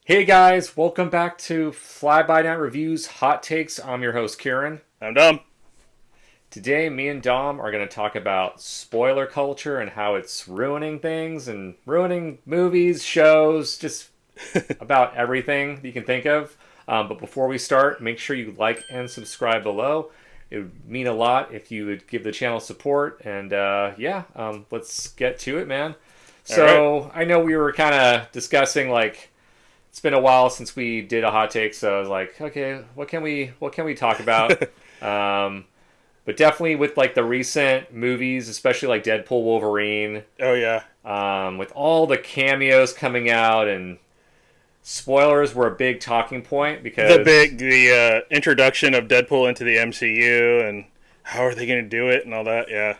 Hey guys, welcome back to Fly By Night Reviews Hot Takes. I'm your host Kiren. I'm Dom. Today, me and Dom are going to talk about spoiler culture and how it's ruining things and ruining movies, shows, just about everything that you can think of. But before we start, make sure you like and subscribe below. It would mean a lot if you would give the channel support. And let's get to it, man. All right. So I know we were kind of discussing like it's been a while since we did a hot take, so I was like, okay, what can we talk about? Um, but definitely with like the recent movies, especially like Deadpool, Wolverine, Oh yeah. with all the cameos coming out and spoilers were a big talking point because The introduction of Deadpool into the MCU and how are they going to do it and all that. Yeah.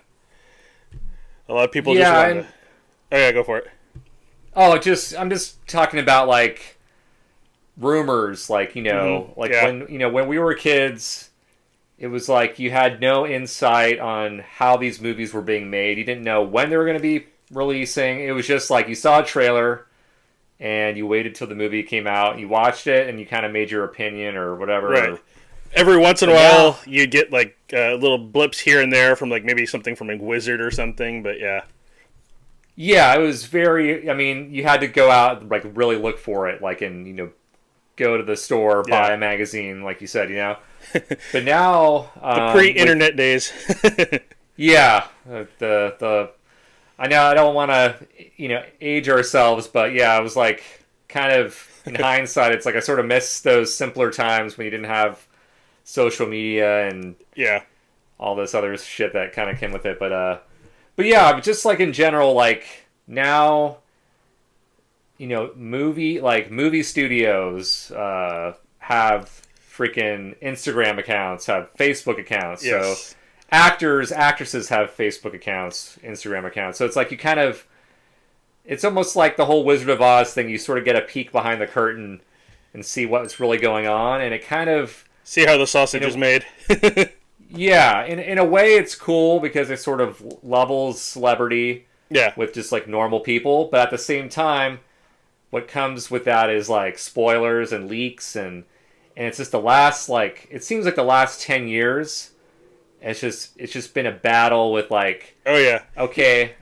A lot of people just yeah, wanted and to. Oh yeah, go for it. just I'm just talking about like rumors, like like Yeah. when we were kids. It was like you had no insight on how these movies were being made. You didn't know when they were going to be releasing. It was just like you saw a trailer and you waited till the movie came out. You watched it and you kind of made your opinion or Right. whatever. Every once in a But now, while, you get like little blips here and there from like maybe something from a wizard or something. But yeah. yeah, it was very. I mean, you had to go out like really look for it, like and go to the store, buy Yeah. a magazine, like you said, But now, The with pre-internet days. yeah, the I know I don't want to, age ourselves, but yeah, I was like kind of in hindsight, it's like I sort of miss those simpler times when you didn't have social media and Yeah. all this other shit that kind of came with it. But yeah, just like in general, like now, movie studios have freaking Instagram accounts, have Facebook accounts, so Yes. actresses have Facebook accounts, Instagram accounts. So it's like it's almost like the whole Wizard of Oz thing. You sort of get a peek behind the curtain and see what's really going on, and it kind of, See how the sausage is made. yeah, in a way, it's cool because it sort of levels celebrity Yeah. with just like normal people, but at the same time, what comes with that is like spoilers and leaks and it's just the last like it seems like the last 10 years it's just been a battle with like, Oh yeah. okay,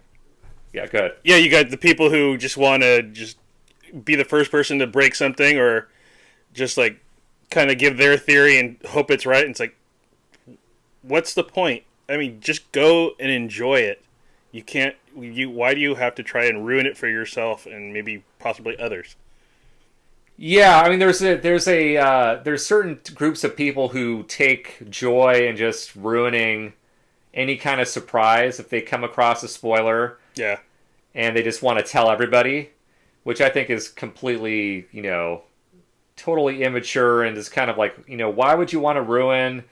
yeah, good. Yeah, you got the people who just want to just be the first person to break something or just like kind of give their theory and hope it's right. And it's like, what's the point? I mean, just go and enjoy it. You can't. Why do you have to try and ruin it for yourself and maybe possibly others? Yeah, I mean there's certain groups of people who take joy in just ruining any kind of surprise if they come across a spoiler Yeah, and they just want to tell everybody, which I think is completely, totally immature and is kind of like, why would you want to ruin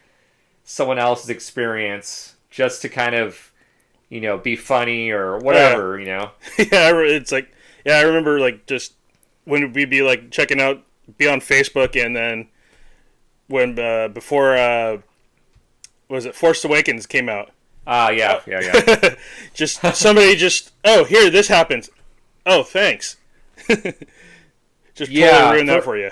someone else's experience just to kind of, be funny or yeah, whatever. It's like, yeah, I remember like just when we'd be like checking out, be on Facebook, and then when before was it Force Awakens came out. Ah, yeah, yeah, yeah. Just somebody just, oh, here, this happens. Oh, thanks. Just totally Yeah, ruined that for you.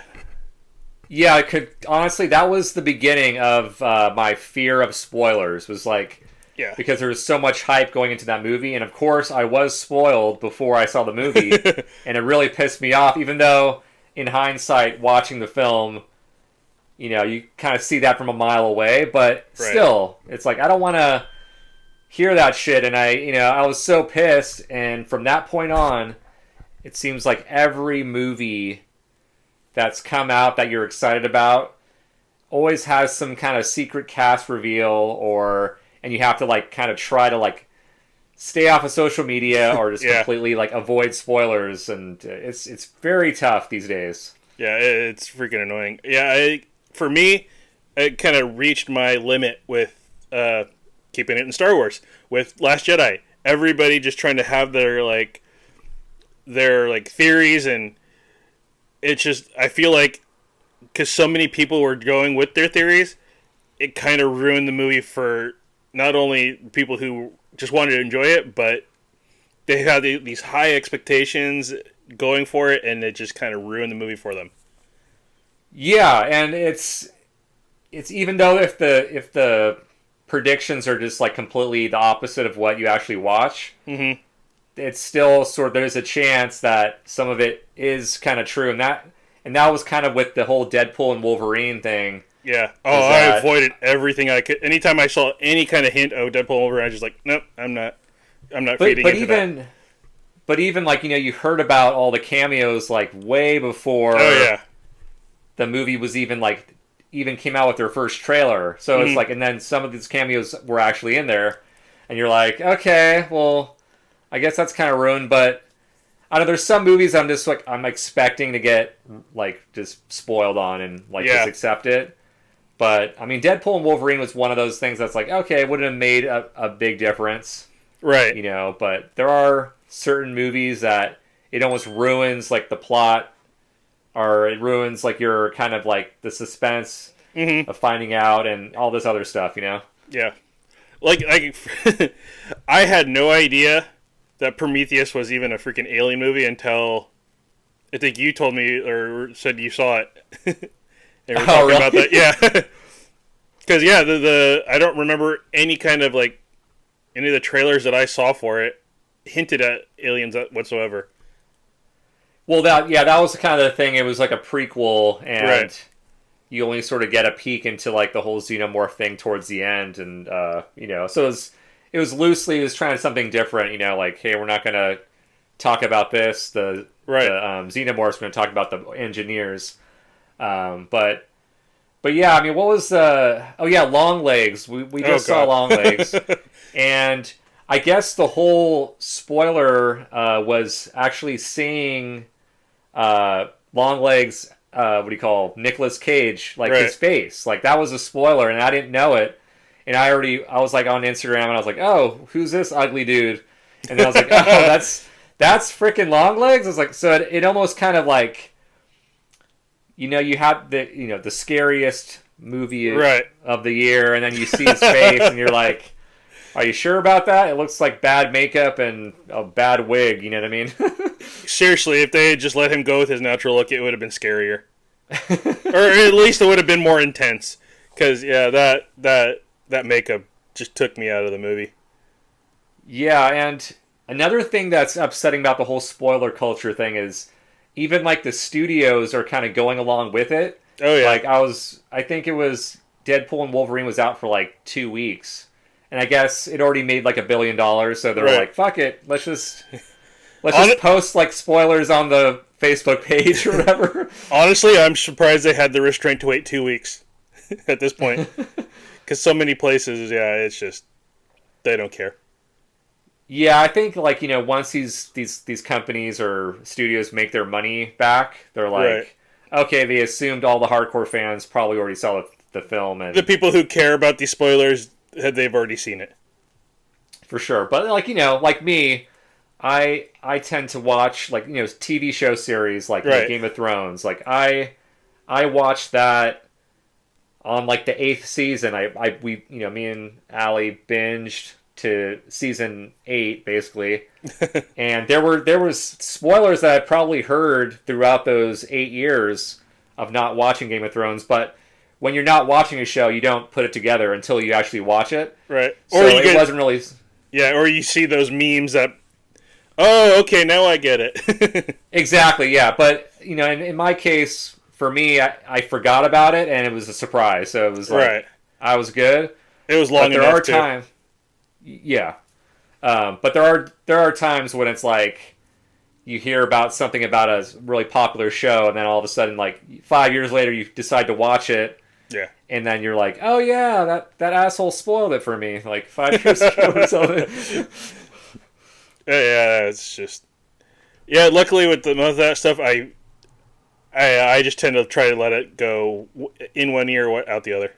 yeah, I could honestly. That was the beginning of my fear of spoilers. Was like Yeah. because there was so much hype going into that movie, and of course, I was spoiled before I saw the movie, and it really pissed me off. Even though, in hindsight, watching the film, you kind of see that from a mile away, but Right. still, it's like I don't want to hear that shit, and I was so pissed, and from that point on, it seems like every movie that's come out that you're excited about always has some kind of secret cast reveal or and you have to like kind of try to like stay off of social media or just Yeah. completely like avoid spoilers and it's very tough these days. Yeah, it's freaking annoying. Yeah, for me, it kind of reached my limit with keeping it in Star Wars with Last Jedi. Everybody just trying to have their theories, and it's just I feel like because so many people were going with their theories, it kind of ruined the movie for not only people who just wanted to enjoy it, but they had these high expectations going for it, and it just kind of ruined the movie for them. Yeah, and it's even though if the predictions are just like completely the opposite of what you actually watch, Mm-hmm. it's still sort of there's a chance that some of it is kind of true, and that was kind of with the whole Deadpool and Wolverine thing. Yeah. Oh, Is I that avoided everything I could. Anytime I saw any kind of hint of Deadpool over, I was just like, nope, I'm not. I'm not but feeding but into even that. but even like you heard about all the cameos like way Oh before yeah. the movie was even came out with their first trailer. So it's Mm-hmm. like, and then some of these cameos were actually in there, and you're like, okay, well, I guess that's kind of ruined. But I don't know. There's some movies I'm just like I'm expecting to get like just spoiled on and like just Yeah. accept it. But I mean, Deadpool and Wolverine was one of those things that's like, okay, it wouldn't have made a big difference, Right. But there are certain movies that it almost ruins like the plot, or it ruins like your kind of like the suspense Mm-hmm. of finding out and all this other stuff. Yeah. Like I had no idea that Prometheus was even a freaking alien movie until I think you told me or said you saw it. And we were Oh, talking about really? that. Yeah. Because yeah, the I don't remember any kind of like any of the trailers that I saw for it hinted at aliens whatsoever. Well, that was kind of the thing. It was like a prequel, and Right. you only sort of get a peek into like the whole xenomorph thing towards the end, and so it was loosely it was trying something different. Like, hey, we're not gonna talk about this. The Right. the xenomorph's going to talk about the engineers. But yeah, I mean, what was oh yeah, Long Legs. We Oh just saw god. Long Legs, and I guess the whole spoiler was actually seeing Long Legs. What do you call Nicolas Cage? Like Right. his face. Like that was a spoiler, and I didn't know it. And I was like on Instagram, and I was like, oh, who's this ugly dude? And then I was like, oh, that's freaking Long Legs. I was like, so it almost kind of like you have the scariest movie Right. of the year, and then you see his face, and you're like, "Are you sure about that?" It looks like bad makeup and a bad wig. You know what I mean? Seriously, if they had just let him go with his natural look, it would have been scarier, or at least it would have been more intense. Because yeah, that makeup just took me out of the movie. Yeah, and another thing that's upsetting about the whole spoiler culture thing is even like the studios are kind of going along with it. Oh yeah. Like I think it was Deadpool and Wolverine was out for like 2 weeks, and I guess it already made like $1 billion. So they're Right. like, "Fuck it, let's On just it, post like spoilers on the Facebook page or whatever." honestly, I'm surprised they had the restraint to wait 2 weeks at this point. Because so many places, yeah, it's just they don't care. Yeah, I think like once these companies or studios make their money back, they're Right. like, okay, they assumed all the hardcore fans probably already saw the film, The and people who care about these spoilers, they've already seen it. for sure. But like me, I tend to watch like TV show series like Right. Game of Thrones. Like I watched that on like the eighth season. We me and Allie binged to season 8 basically, and there was spoilers that I probably heard throughout those 8 years of not watching Game of Thrones. But when you're not watching a show, you don't put it together until you actually watch it. Right. So Or you it get wasn't really. yeah, or you see those memes that oh, okay, now I get it. Exactly, yeah. But in my case, for me, I forgot about it, and it was a surprise. So it was like Right. I was good. It was But long there enough are too. times, yeah. But there are times when it's like you hear about something about a really popular show, and then all of a sudden, like 5 years later, you decide to watch it, Yeah. and then you're like, oh yeah, that asshole spoiled it for me like 5 years ago or something. Yeah, it's just yeah. Luckily, with most of that stuff, I just tend to try to let it go in one ear, out the other.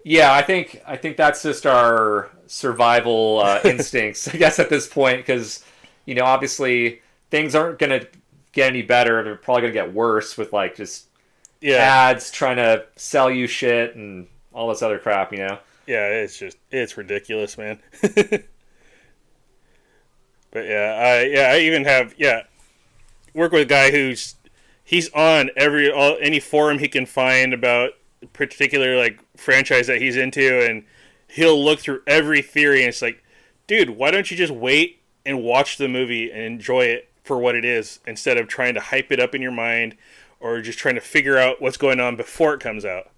Yeah, I think that's just our survival instincts, I guess, at this point, because obviously things aren't gonna get any better. They're probably gonna get worse with like just Yeah, ads trying to sell you shit and all this other crap. yeah. It's ridiculous, man. But yeah, I even have work with a guy he's on any forum he can find about a particular like franchise that he's into, and he'll look through every theory, and it's like, dude, why don't you just wait and watch the movie and enjoy it for what it is instead of trying to hype it up in your mind or just trying to figure out what's going on before it comes out.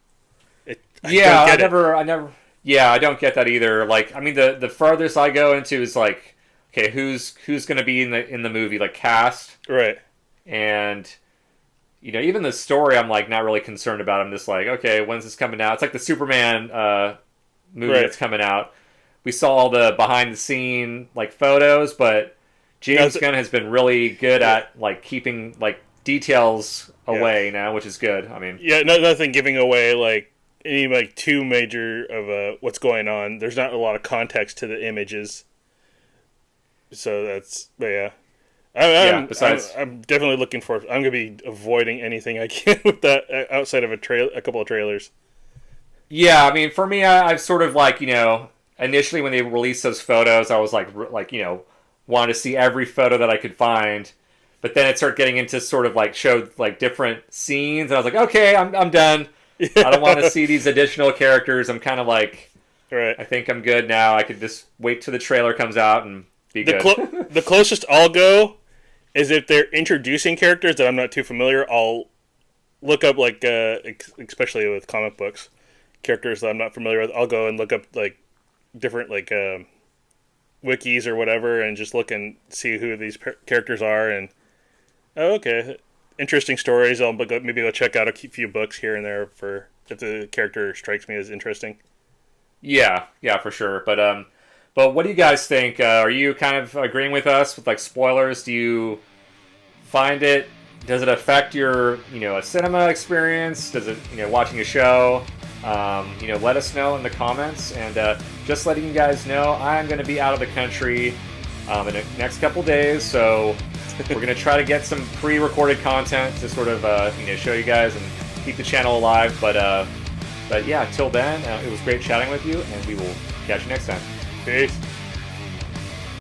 I don't get that either. Like, I mean, the farthest I go into is like, okay, who's going to be in the movie, like cast, right? And even the story, I'm like not really concerned about. I'm just like, okay, when's this coming out? It's like the Superman movie that's coming out. We saw all the behind the scene like photos, but James Gunn has been really good at like keeping like details away now, which is good. I mean, nothing giving away like any like too major of what's going on. There's not a lot of context to the images, so I'm definitely looking for. I'm gonna be avoiding anything I can with that outside of a couple of trailers. Yeah, I mean, for me, I've sort of like initially when they released those photos, I was like wanted to see every photo that I could find. But then it started getting into sort of like showed like different scenes, and I was like, okay, I'm done. Yeah. I don't want to see these additional characters. I'm kind of like, right. I think I'm good now. I could just wait till the trailer comes out and be good. The closest I'll go is if they're introducing characters that I'm not too familiar. I'll look up like, especially with comic books, characters that I'm not familiar with. I'll go and look up like different like wikis or whatever, and just look and see who these characters are and. Oh, okay. Interesting stories. I'll maybe go check out a few books here and there for if the character strikes me as interesting. Yeah, for sure. But what do you guys think? Are you kind of agreeing with us with like spoilers? Do you find it? Does it affect your a cinema experience? Does it watching a show? Let us know in the comments. And just letting you guys know, I'm going to be out of the country in the next couple days, so. We're going to try to get some pre-recorded content to sort of show you guys and keep the channel alive. But yeah, till then, it was great chatting with you, and we will catch you next time. Peace.